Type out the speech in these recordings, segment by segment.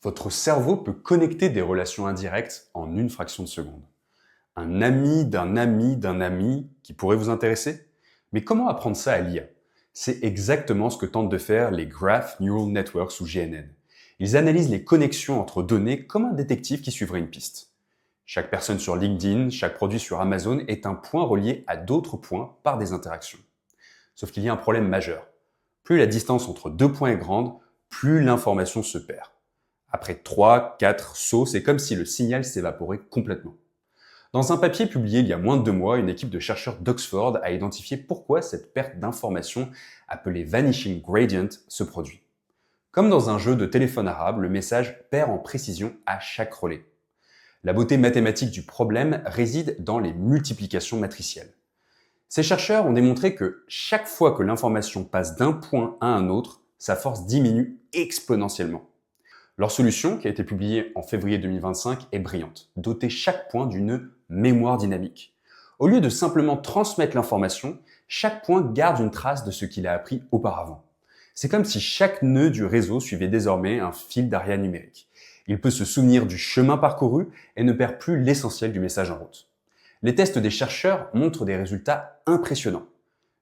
Votre cerveau peut connecter des relations indirectes en une fraction de seconde. Un ami d'un ami d'un ami qui pourrait vous intéresser? Mais comment apprendre ça à l'IA? C'est exactement ce que tentent de faire les Graph Neural Networks ou GNN. Ils analysent les connexions entre données comme un détective qui suivrait une piste. Chaque personne sur LinkedIn, chaque produit sur Amazon est un point relié à d'autres points par des interactions. Sauf qu'il y a un problème majeur. Plus la distance entre deux points est grande, plus l'information se perd. Après 3, 4 sauts, c'est comme si le signal s'évaporait complètement. Dans un papier publié il y a moins de 2 mois, une équipe de chercheurs d'Oxford a identifié pourquoi cette perte d'information, appelée Vanishing Gradient, se produit. Comme dans un jeu de téléphone arabe, le message perd en précision à chaque relais. La beauté mathématique du problème réside dans les multiplications matricielles. Ces chercheurs ont démontré que chaque fois que l'information passe d'un point à un autre, sa force diminue exponentiellement. Leur solution, qui a été publiée en février 2025, est brillante. Doter chaque point d'une mémoire dynamique. Au lieu de simplement transmettre l'information, chaque point garde une trace de ce qu'il a appris auparavant. C'est comme si chaque nœud du réseau suivait désormais un fil d'Ariane numérique. Il peut se souvenir du chemin parcouru et ne perd plus l'essentiel du message en route. Les tests des chercheurs montrent des résultats impressionnants.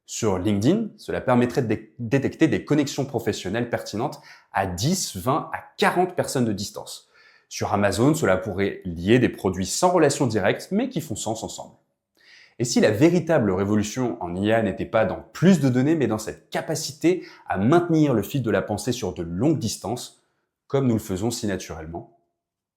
Sur LinkedIn, cela permettrait de détecter des connexions professionnelles pertinentes à 10, 20 à 40 personnes de distance. Sur Amazon, cela pourrait lier des produits sans relation directe, mais qui font sens ensemble. Et si la véritable révolution en IA n'était pas dans plus de données, mais dans cette capacité à maintenir le fil de la pensée sur de longues distances, comme nous le faisons si naturellement?